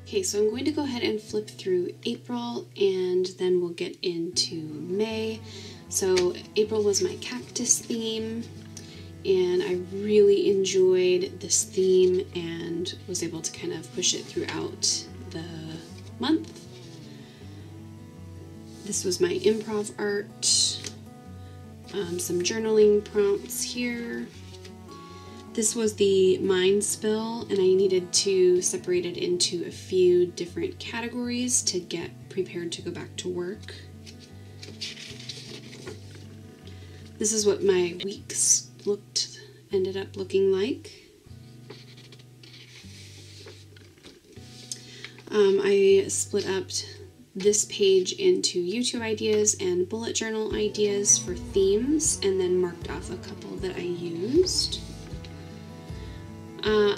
Okay, so I'm going to go ahead and flip through April and then we'll get into May. So April was my cactus theme and I really enjoyed this theme and was able to kind of push it throughout the month. This was my improv art, some journaling prompts here. This was the mind spill, and I needed to separate it into a few different categories to get prepared to go back to work. This is what my weeks ended up looking like. I split up this page into YouTube ideas and bullet journal ideas for themes, and then marked off a couple that I used.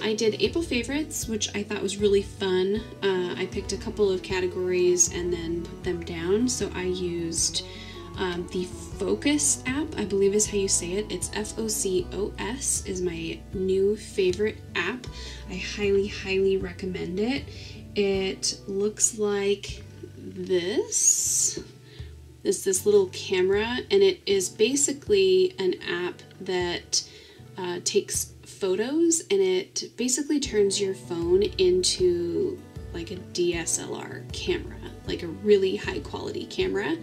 I did April favorites, which I thought was really fun. I picked a couple of categories and then put them down. So I used the Focus app, I believe is how you say it. It's FOCOS is my new favorite app. I highly, highly recommend it. It looks like this. It's this little camera, and it is basically an app that takes photos, and it basically turns your phone into like a DSLR camera, like a really high quality camera.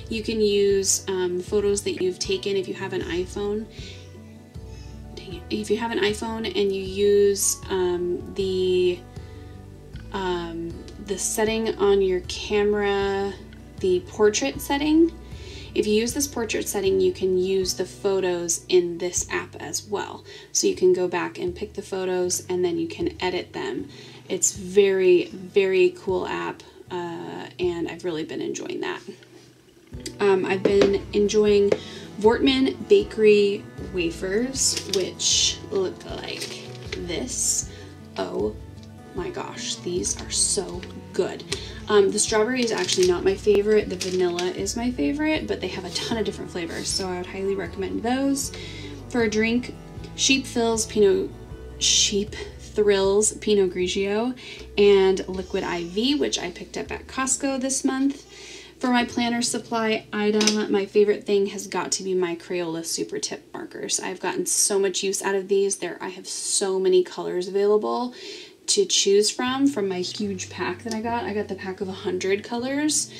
You can use photos that you've taken if you have an iPhone. If you have an iPhone and you use the setting on your camera, the portrait setting, if you use this portrait setting, you can use the photos in this app as well. So you can go back and pick the photos and then you can edit them. It's very, very cool app, and I've really been enjoying that. I've been enjoying Voortman Bakery wafers, which look like this. Oh my gosh, these are so good. The strawberry is actually not my favorite. The vanilla is my favorite, but they have a ton of different flavors, so I would highly recommend those. For a drink, Sheep Thrills Pinot Grigio and Liquid IV, which I picked up at Costco this month. For my planner supply item, my favorite thing has got to be my Crayola Super Tip markers. I've gotten so much use out of these. I have so many colors available to choose from my huge pack that I got. I got the pack of 100 colors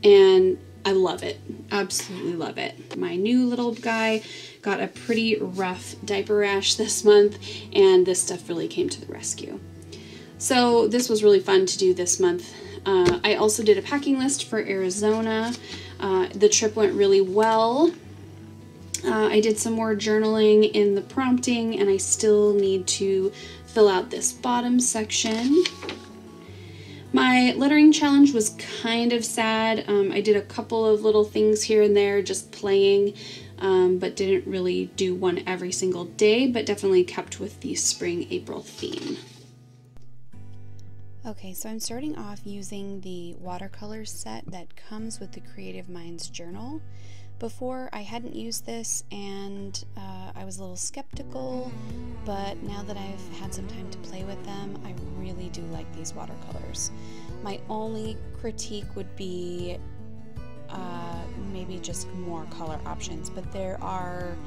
and I love it. Absolutely love it. My new little guy got a pretty rough diaper rash this month, and this stuff really came to the rescue. So this was really fun to do this month. I also did a packing list for Arizona. The trip went really well. I did some more journaling in the prompting, and I still need to fill out this bottom section. My lettering challenge was kind of sad. I did a couple of little things here and there, just playing, but didn't really do one every single day, but definitely kept with the spring April theme. Okay, so I'm starting off using the watercolors set that comes with the Creative Minds journal. Before, I hadn't used this, and I was a little skeptical, but now that I've had some time to play with them, I really do like these watercolors. My only critique would be maybe just more color options, but there are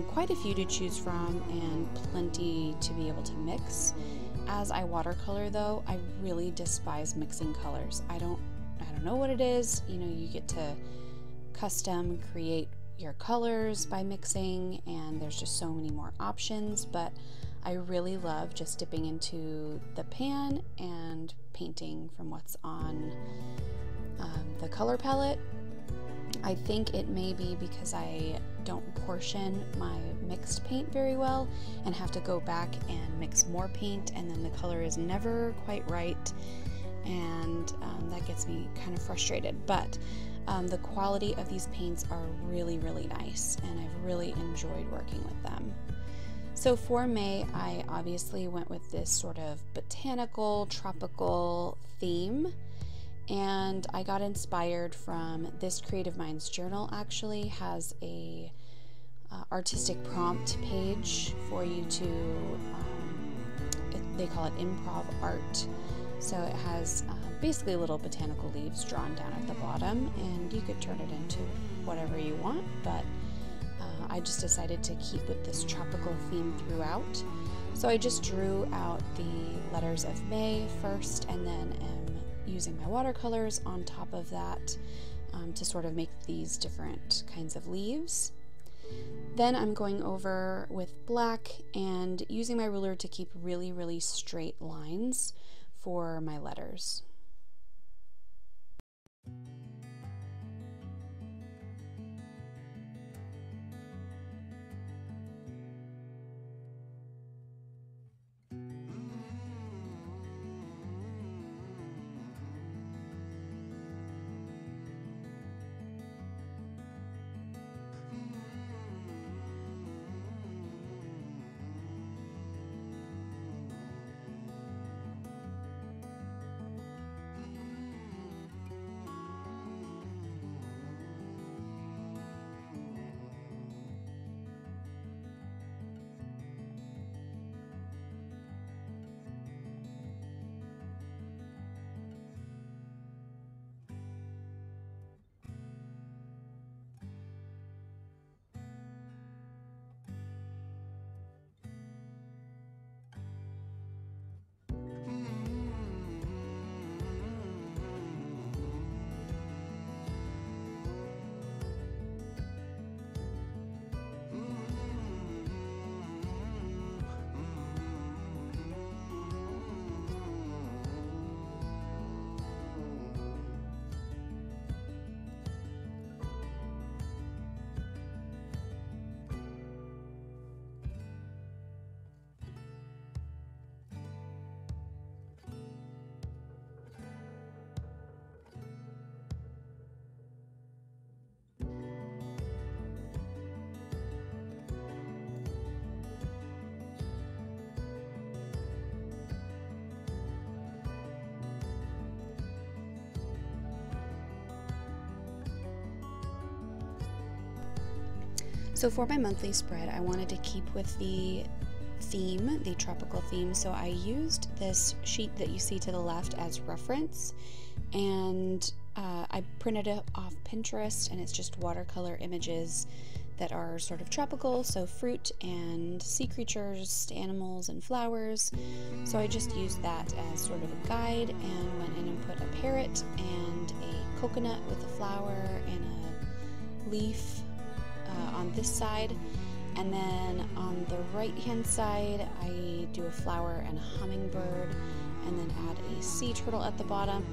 quite a few to choose from and plenty to be able to mix. As I watercolor though, I really despise mixing colors. I don't know what it is. You know, you get to custom create your colors by mixing, and there's just so many more options, but I really love just dipping into the pan and painting from what's on the color palette. I think it may be because I don't portion my mixed paint very well and have to go back and mix more paint, and then the color is never quite right, and that gets me kind of frustrated. But the quality of these paints are really, really nice, and I've really enjoyed working with them. So for May, I obviously went with this sort of botanical, tropical theme, and I got inspired from this Creative Minds journal. Actually has a artistic prompt page for you to, they call it Improv Art. So it has basically little botanical leaves drawn down at the bottom, and you could turn it into whatever you want, but I just decided to keep with this tropical theme throughout. So I just drew out the letters of May first, and then am using my watercolors on top of that to sort of make these different kinds of leaves. Then I'm going over with black and using my ruler to keep really, really straight lines for my letters. So for my monthly spread, I wanted to keep with the theme, the tropical theme, so I used this sheet that you see to the left as reference, and I printed it off Pinterest, and it's just watercolor images that are sort of tropical, so fruit and sea creatures, animals and flowers. So I just used that as sort of a guide and went in and put a parrot and a coconut with a flower and a leaf on this side, and then on the right hand side I do a flower and a hummingbird, and then add a sea turtle at the bottom.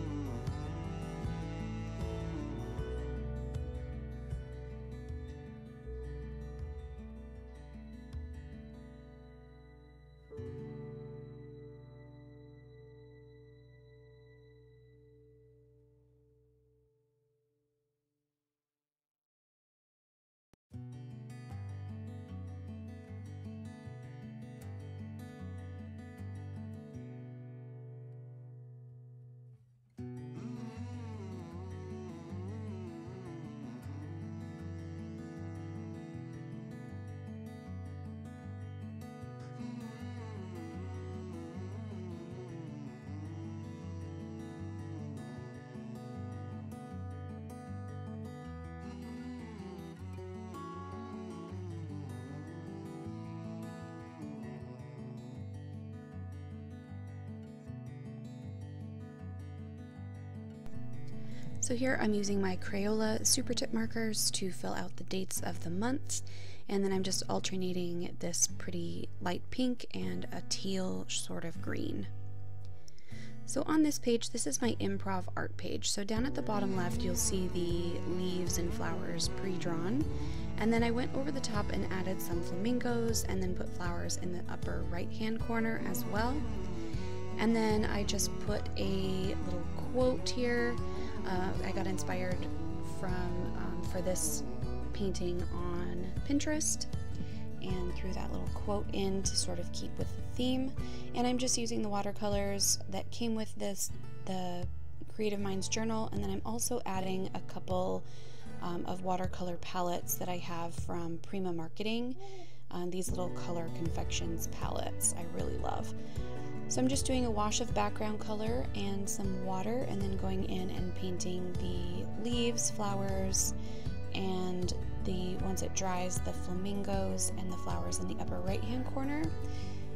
So here I'm using my Crayola super tip markers to fill out the dates of the months, and then I'm just alternating this pretty light pink and a teal sort of green. So on this page, this is my Improv Art page. So down at the bottom left, you'll see the leaves and flowers pre-drawn, and then I went over the top and added some flamingos and then put flowers in the upper right hand corner as well. And then I just put a little quote here. I got inspired for this painting on Pinterest and threw that little quote in to sort of keep with the theme. And I'm just using the watercolors that came with this, the Creative Minds journal, and then I'm also adding a couple of watercolor palettes that I have from Prima Marketing. these little color confections palettes I really love. So I'm just doing a wash of background color and some water, and then going in and painting the leaves, flowers, and once it dries, the flamingos and the flowers in the upper right hand corner.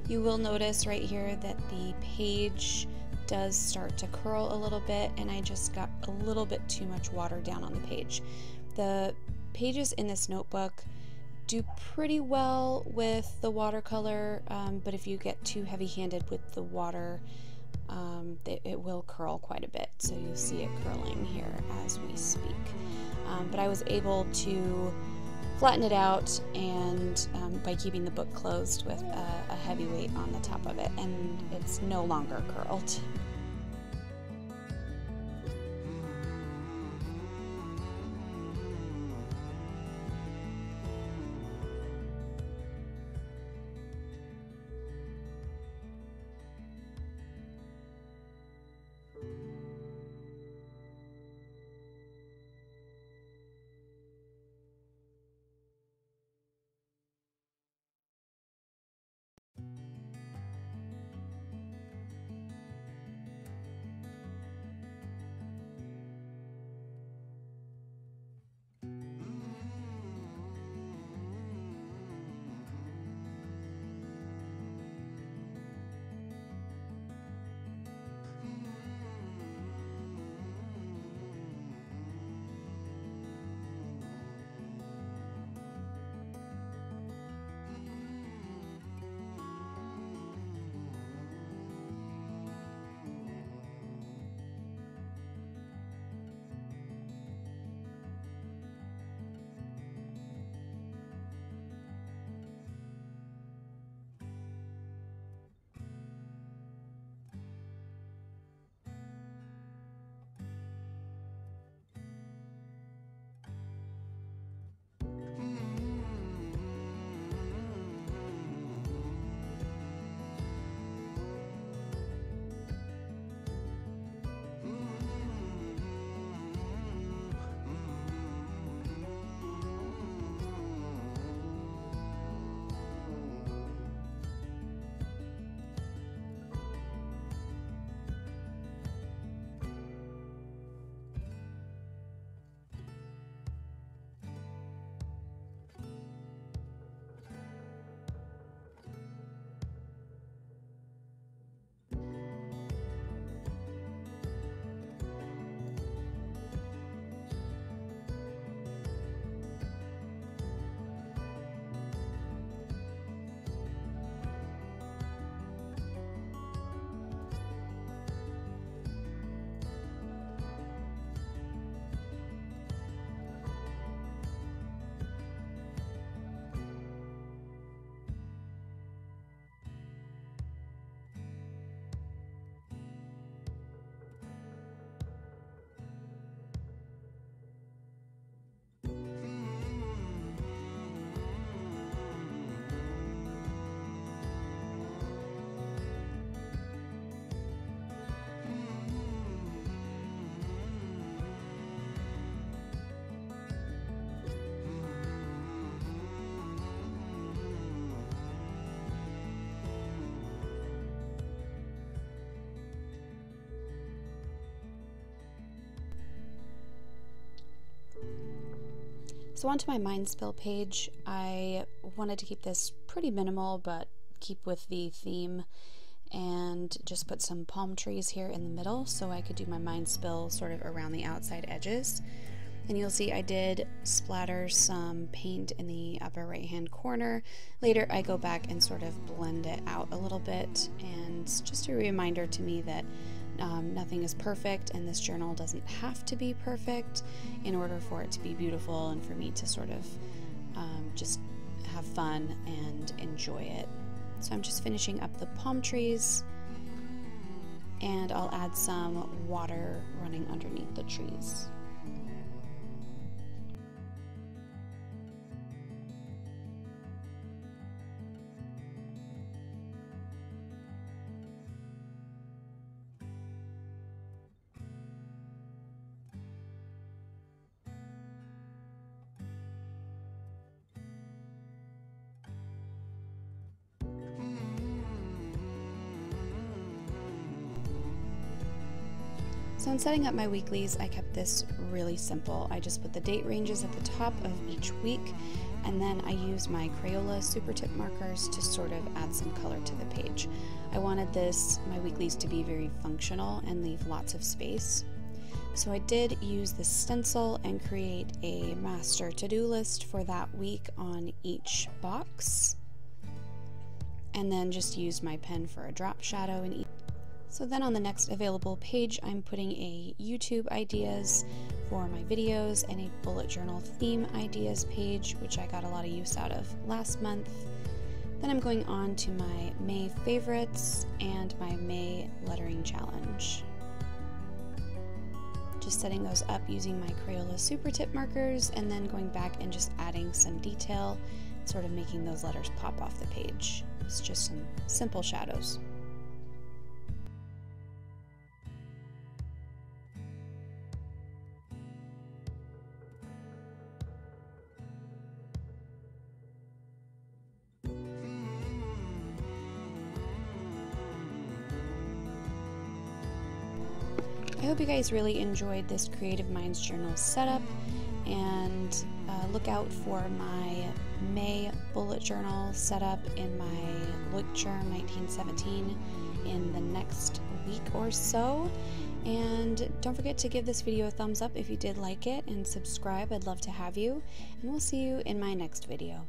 You will notice right here that the page does start to curl a little bit, and I just got a little bit too much water down on the page. The pages in this notebook do pretty well with the watercolor, but if you get too heavy-handed with the water, it will curl quite a bit. So you'll see it curling here as we speak. But I was able to flatten it out, and by keeping the book closed with a heavy weight on the top of it, and it's no longer curled. So onto my mind spill page. I wanted to keep this pretty minimal, but keep with the theme, and just put some palm trees here in the middle so I could do my mind spill sort of around the outside edges. And you'll see I did splatter some paint in the upper right hand corner. Later I go back and sort of blend it out a little bit, and it's just a reminder to me that nothing is perfect, and this journal doesn't have to be perfect in order for it to be beautiful and for me to sort of just have fun and enjoy it. So I'm just finishing up the palm trees, and I'll add some water running underneath the trees. So in setting up my weeklies, I kept this really simple. I just put the date ranges at the top of each week, and then I used my Crayola super tip markers to sort of add some color to the page. I wanted my weeklies to be very functional and leave lots of space. So I did use the stencil and create a master to-do list for that week on each box, and then just used my pen for a drop shadow in each. So then on the next available page, I'm putting a YouTube ideas for my videos and a bullet journal theme ideas page, which I got a lot of use out of last month. Then I'm going on to my May favorites and my May lettering challenge. Just setting those up using my Crayola super tip markers, and then going back and just adding some detail, sort of making those letters pop off the page. It's just some simple shadows. I hope you guys really enjoyed this Creative Minds Journal setup, and look out for my May bullet journal setup in my Lecture 1917 in the next week or so. And don't forget to give this video a thumbs up if you did like it, and subscribe. I'd love to have you, and we'll see you in my next video.